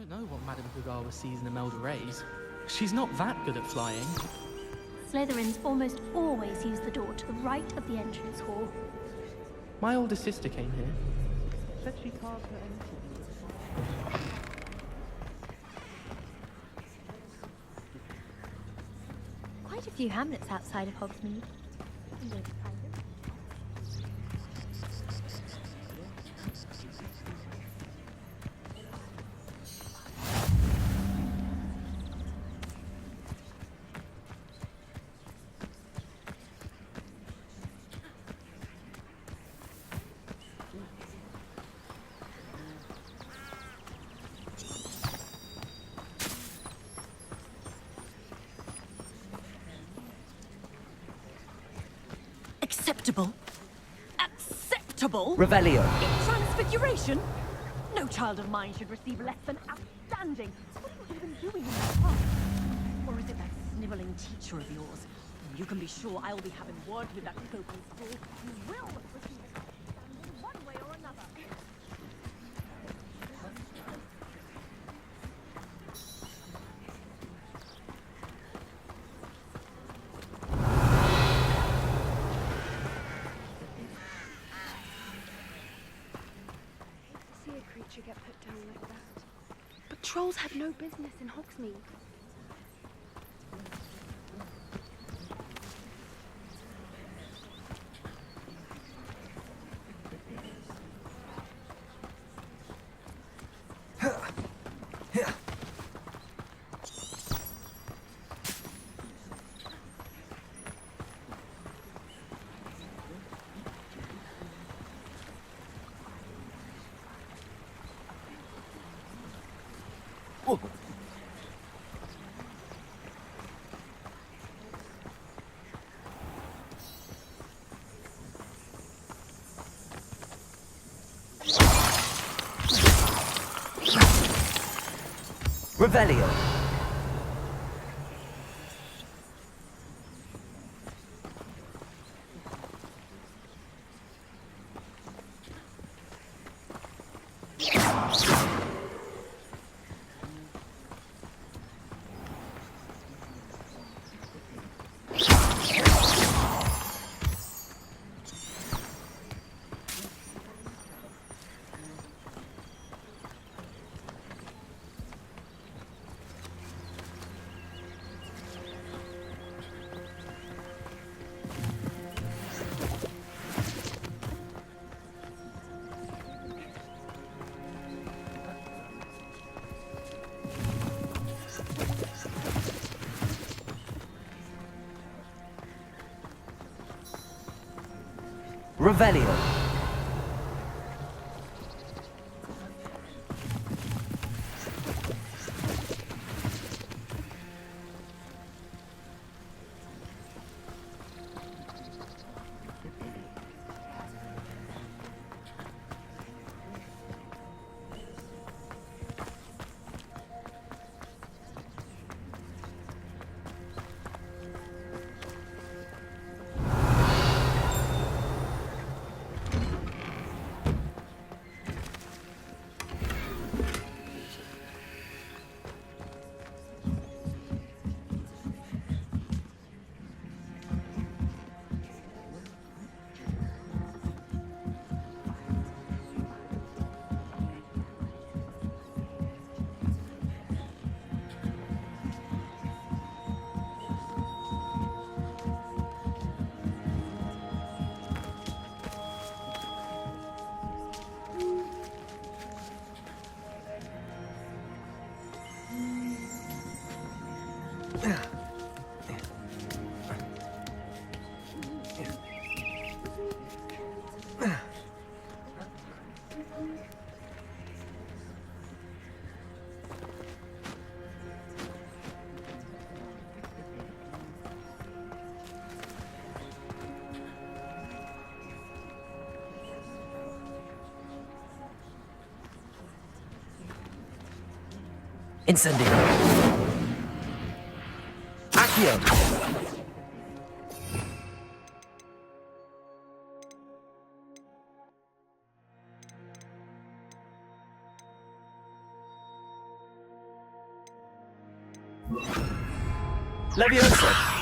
don't know what Madame Kugawa sees in Imelda Reyes. She's not that good at flying. Slytherins almost always use the door to the right of the entrance hall. My older sister came here. Said she carved her own. Quite a few hamlets outside of Hogsmeade. Acceptable? Acceptable? Revelio. Transfiguration? No child of mine should receive less than outstanding. What are you even doing in that class? Or is it that sniveling teacher of yours? You can be sure I'll be having words with that so-called school. You will receive outstanding one way or another. Creature get put down like that. But trolls have no business in Hogsmeade. Revelio. Revelio. Incendio. Accio. Leviosa.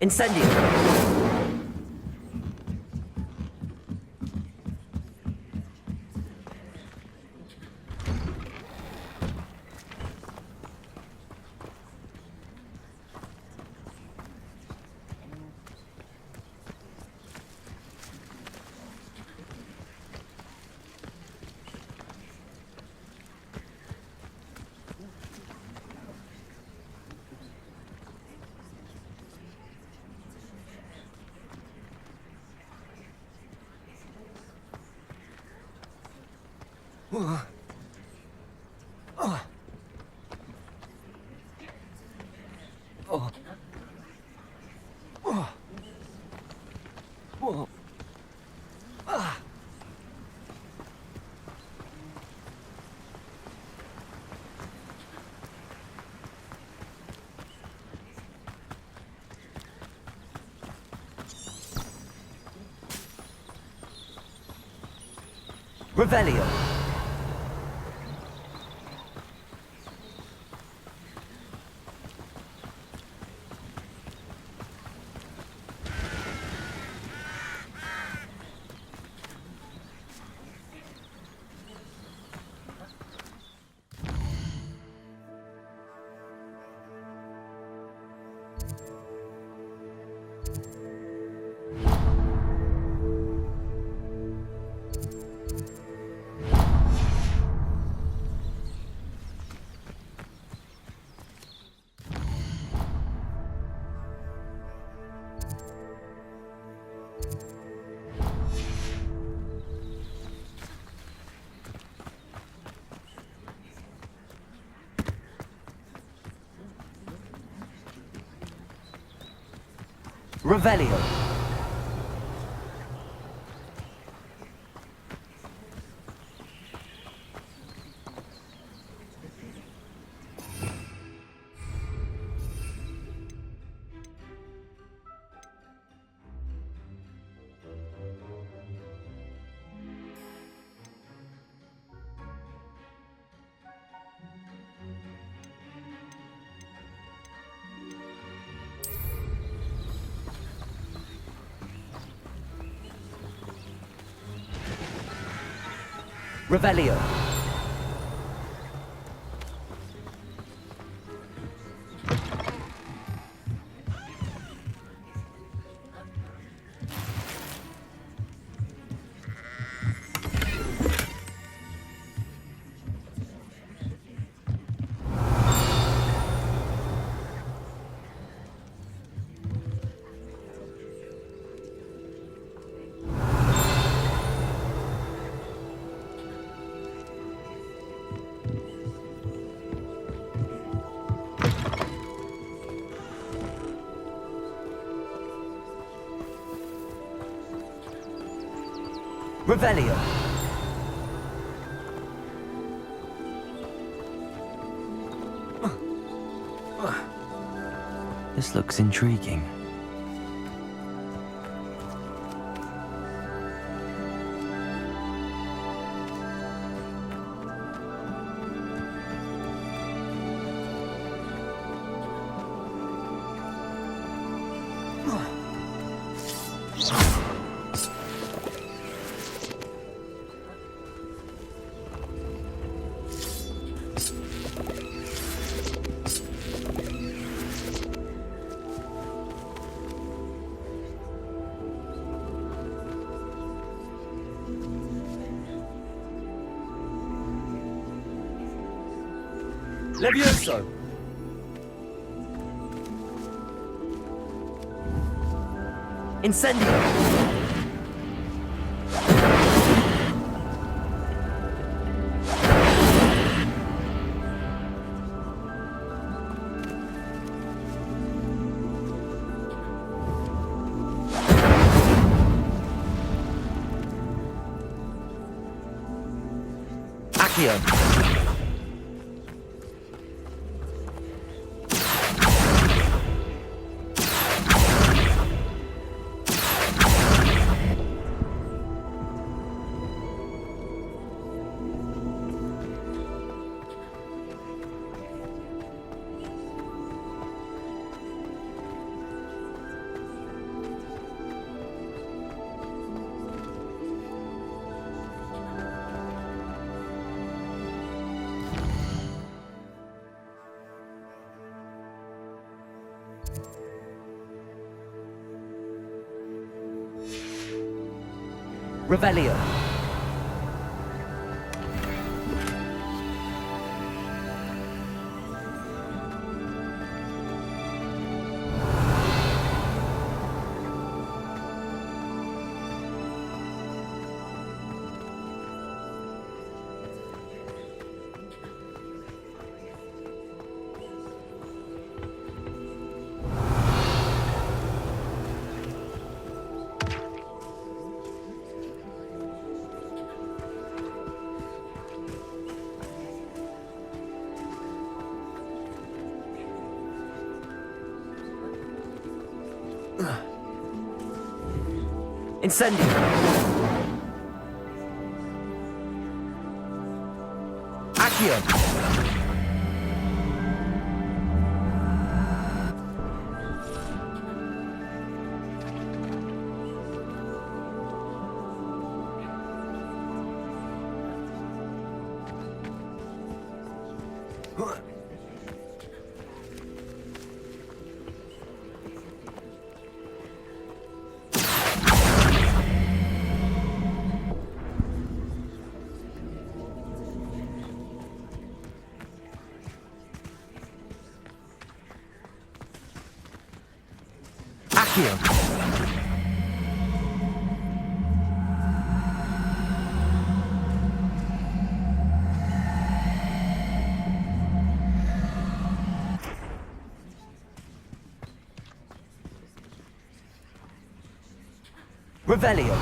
Incendio. Revelio. Revelio. Revelio. Revelio. This looks intriguing. Levioso! Incendio! Accio! Revelio. Incendio! Accio! Accio! Revelio.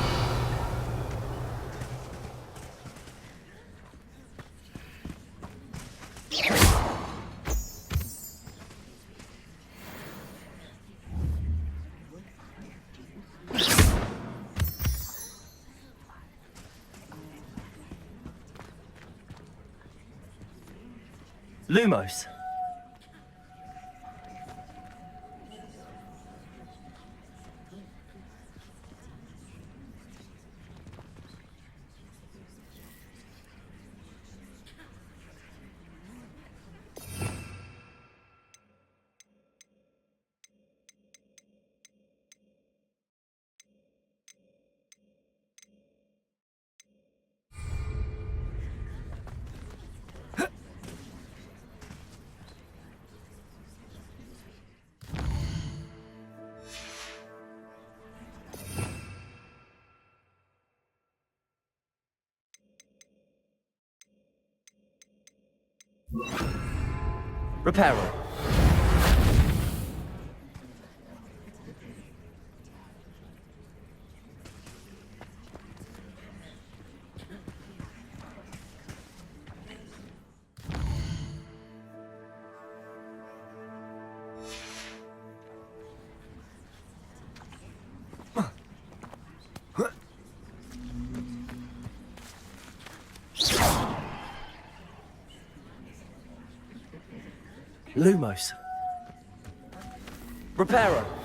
Lumos. Reparo. Lumos. Reparo.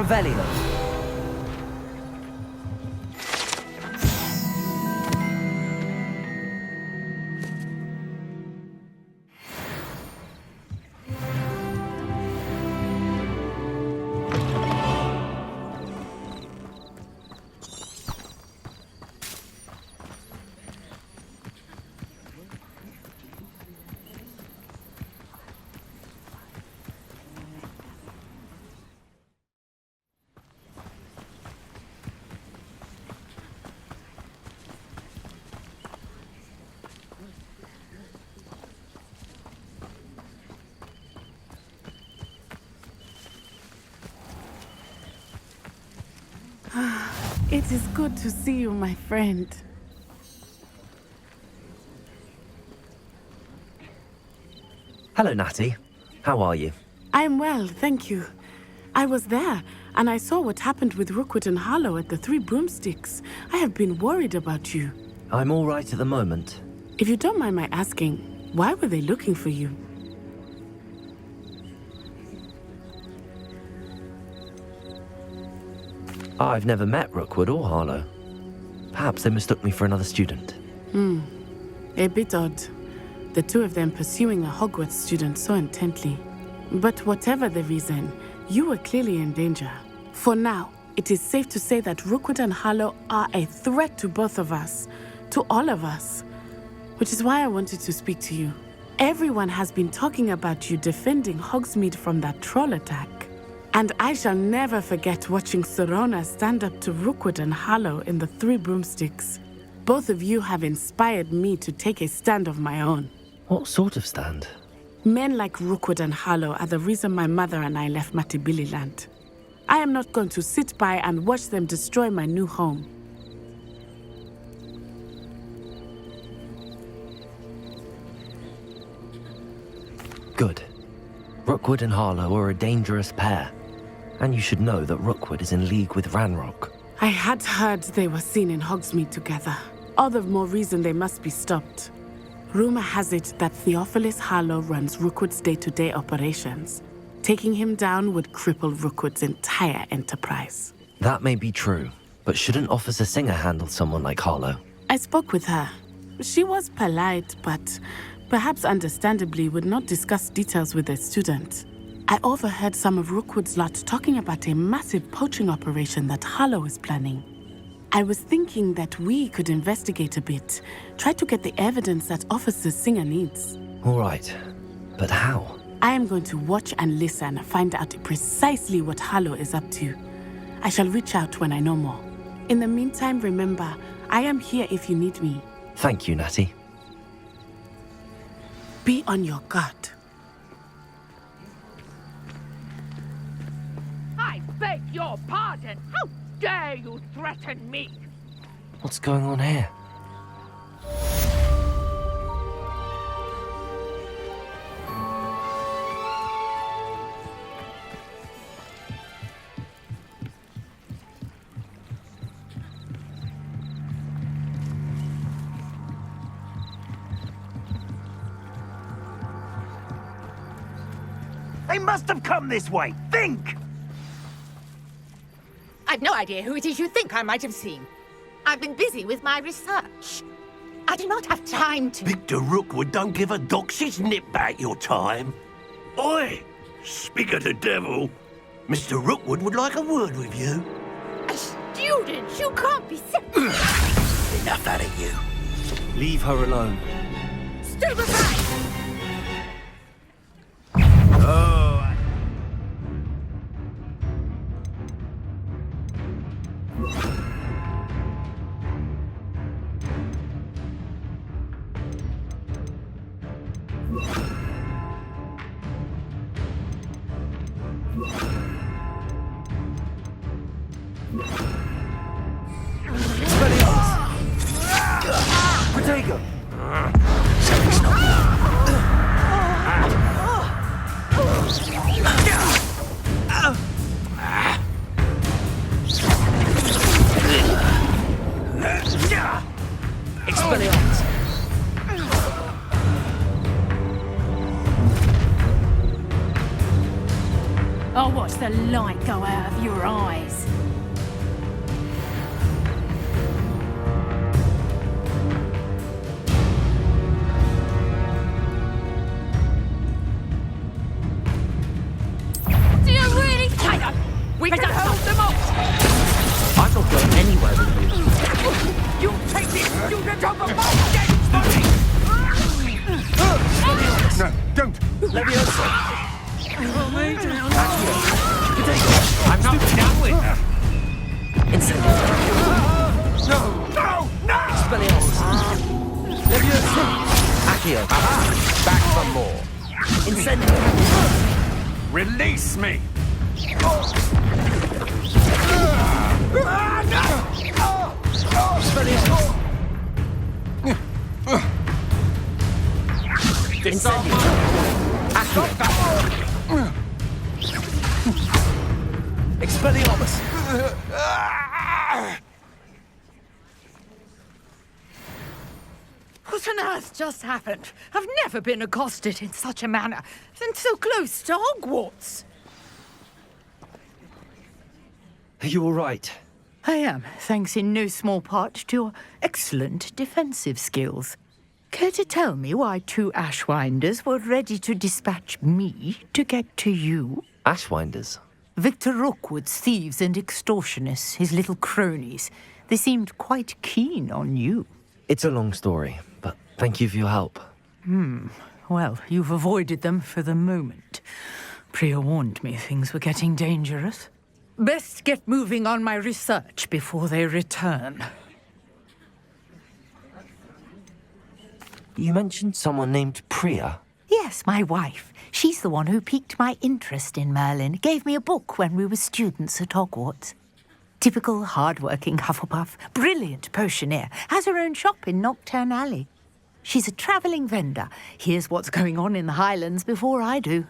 Revelio. It is good to see you, my friend. Hello, Natty. How are you? I'm well, thank you. I was there, and I saw what happened with Rookwood and Harlow at the Three Broomsticks. I have been worried about you. I'm all right at the moment. If you don't mind my asking, why were they looking for you? I've never met Rookwood or Harlow. Perhaps they mistook me for another student. A bit odd. The two of them pursuing a Hogwarts student so intently. But whatever the reason, you were clearly in danger. For now, it is safe to say that Rookwood and Harlow are a threat to both of us. To all of us. Which is why I wanted to speak to you. Everyone has been talking about you defending Hogsmeade from that troll attack. And I shall never forget watching Serona stand up to Rookwood and Harlow in the Three Broomsticks. Both of you have inspired me to take a stand of my own. What sort of stand? Men like Rookwood and Harlow are the reason my mother and I left Matibili land. I am not going to sit by and watch them destroy my new home. Good. Rookwood and Harlow are a dangerous pair. And you should know that Rookwood is in league with Ranrock. I had heard they were seen in Hogsmeade together. All the more reason they must be stopped. Rumor has it that Theophilus Harlow runs Rookwood's day-to-day operations. Taking him down would cripple Rookwood's entire enterprise. That may be true, but shouldn't Officer Singer handle someone like Harlow? I spoke with her. She was polite, but perhaps understandably would not discuss details with a student. I overheard some of Rookwood's lot talking about a massive poaching operation that Harlow is planning. I was thinking that we could investigate a bit, try to get the evidence that Officer Singer needs. All right, but how? I am going to watch and listen and find out precisely what Harlow is up to. I shall reach out when I know more. In the meantime, remember, I am here if you need me. Thank you, Natty. Be on your guard. I beg your pardon! How dare you threaten me? What's going on here? They must have come this way. Think! I've no idea who it is you think I might have seen. I've been busy with my research. I do not have time to... Victor Rookwood don't give a doxy's nip back your time. Oi! Speak of the devil. Mr. Rookwood would like a word with you. A student? You can't be Enough out of you. Leave her alone. Stand aside! I'll watch the light go out of your eyes. Do you really think we can hold them off? I'm not going anywhere with you. You take this student over my dead body! No, don't! Leviosa! I'm not done with her. Incendio! No! No! No! Expelliarmus! Leviosa! Accio! Aha! Back for more. Incendio! Release me! Expelliarmus! Incendio! Accio! Expelliarmus! What on earth just happened? I've never been accosted in such a manner, and so close to Hogwarts. Are you all right? I am, thanks in no small part to your excellent defensive skills. Care to tell me why 2 Ashwinders were ready to dispatch me to get to you? Ashwinders? Victor Rookwood's thieves and extortionists, his little cronies. They seemed quite keen on you. It's a long story, but thank you for your help. Well, you've avoided them for the moment. Priya warned me things were getting dangerous. Best get moving on my research before they return. You mentioned someone named Priya. Yes, my wife. She's the one who piqued my interest in Merlin. Gave me a book when we were students at Hogwarts. Typical hard-working Hufflepuff, brilliant potioneer, has her own shop in Nocturne Alley. She's a travelling vendor. Hears what's going on in the Highlands before I do.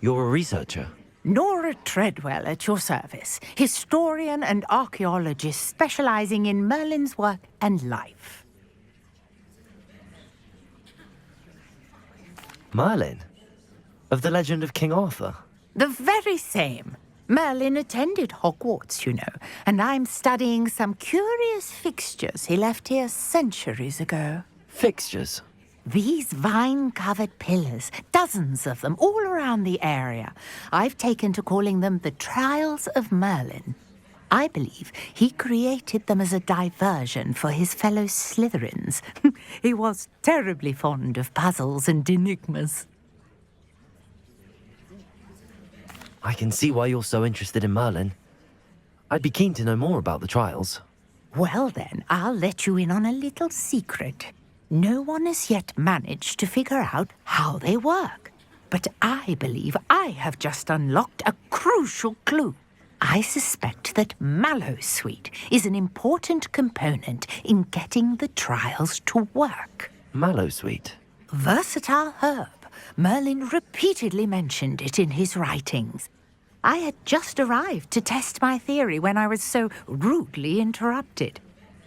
You're a researcher? Nora Treadwell at your service, historian and archaeologist specialising in Merlin's work and life. Merlin? Of the legend of King Arthur? The very same. Merlin attended Hogwarts, you know, and I'm studying some curious fixtures he left here centuries ago. Fixtures? These vine-covered pillars, dozens of them, all around the area. I've taken to calling them the Trials of Merlin. I believe he created them as a diversion for his fellow Slytherins. He was terribly fond of puzzles and enigmas. I can see why you're so interested in Merlin. I'd be keen to know more about the trials. Well then, I'll let you in on a little secret. No one has yet managed to figure out how they work. But I believe I have just unlocked a crucial clue. I suspect that Mallowsweet is an important component in getting the trials to work. Mallowsweet? Versatile herb. Merlin repeatedly mentioned it in his writings. I had just arrived to test my theory when I was so rudely interrupted.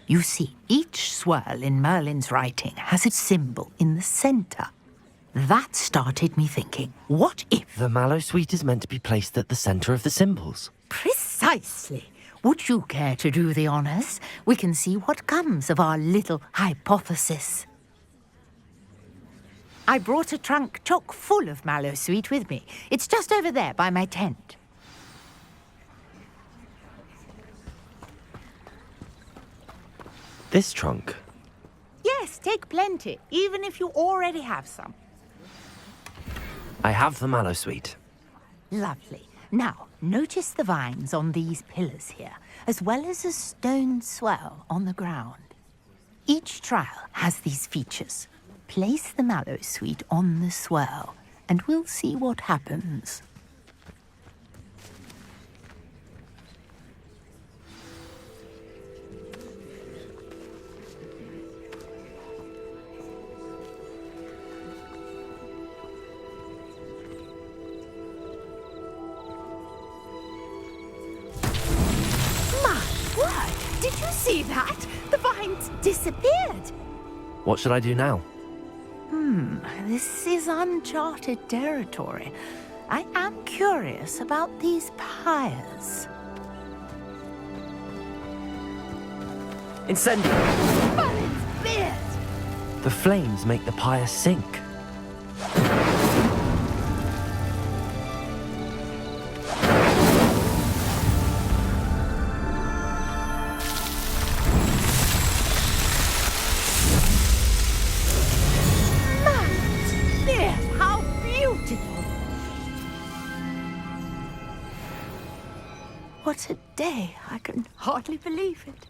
You see, each swirl in Merlin's writing has a symbol in the centre. That started me thinking, what if... The Mallowsweet is meant to be placed at the centre of the symbols. Precisely. Would you care to do the honours? We can see what comes of our little hypothesis. I brought a trunk chock full of Mallowsweet with me. It's just over there by my tent. This trunk? Yes, take plenty, even if you already have some. I have the Mallowsweet. Lovely. Now, notice the vines on these pillars here, as well as a stone swell on the ground. Each trial has these features. Place the Mallowsweet on the swirl, and we'll see what happens. Did you see that? The vines disappeared. What should I do now? This is uncharted territory. I am curious about these pyres. Incendio! But it's beard! The flames make the pyre sink. How beautiful! What a day! I can hardly believe it.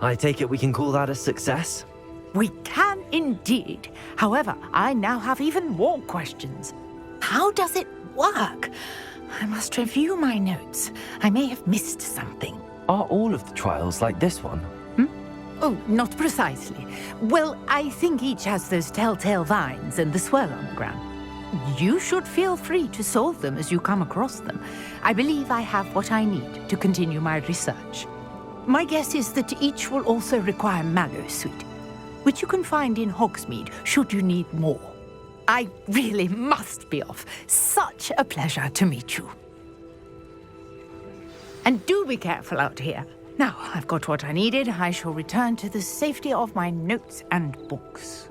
I take it we can call that a success? We can indeed. However, I now have even more questions. How does it work? I must review my notes. I may have missed something. Are all of the trials like this one? Oh, not precisely. Well, I think each has those telltale vines and the swirl on the ground. You should feel free to solve them as you come across them. I believe I have what I need to continue my research. My guess is that each will also require mallow sweet, which you can find in Hogsmeade should you need more. I really must be off. Such a pleasure to meet you. And do be careful out here. Now, I've got what I needed. I shall return to the safety of my notes and books.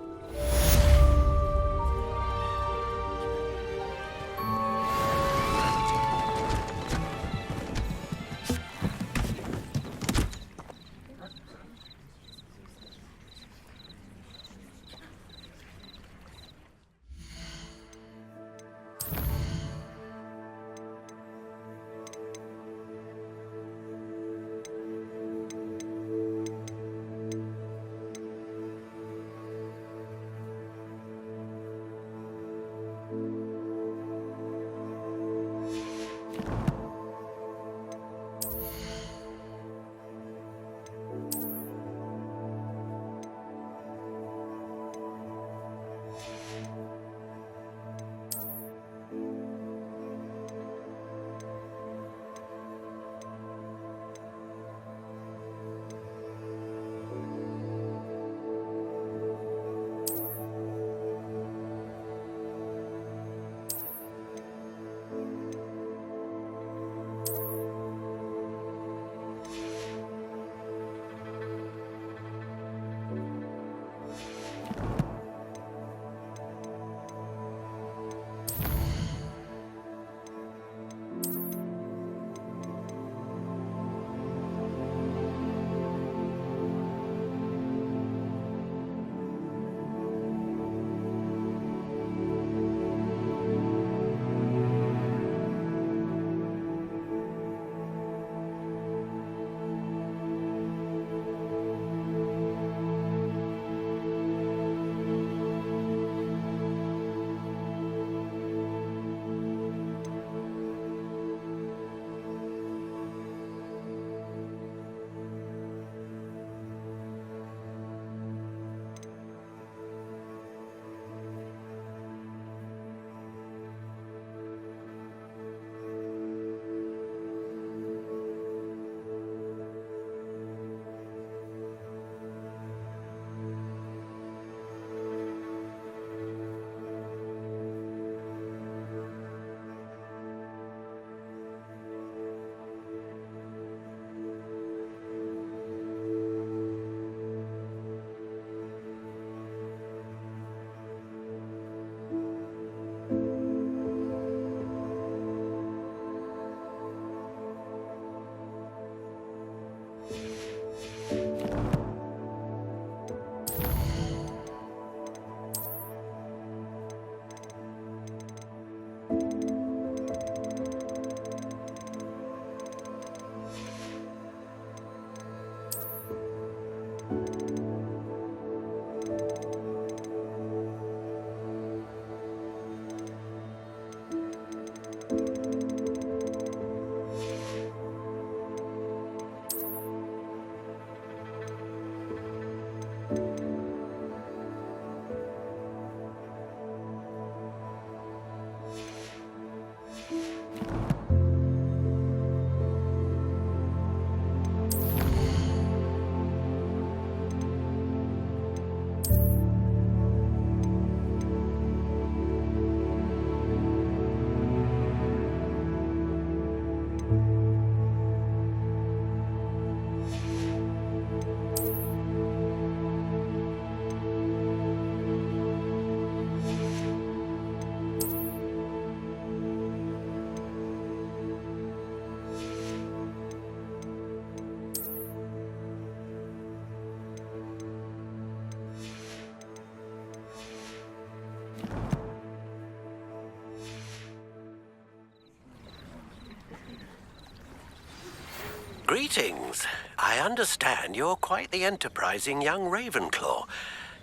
Greetings. I understand you're quite the enterprising young Ravenclaw.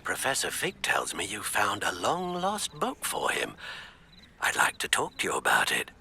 Professor Fig tells me you found a long-lost book for him. I'd like to talk to you about it.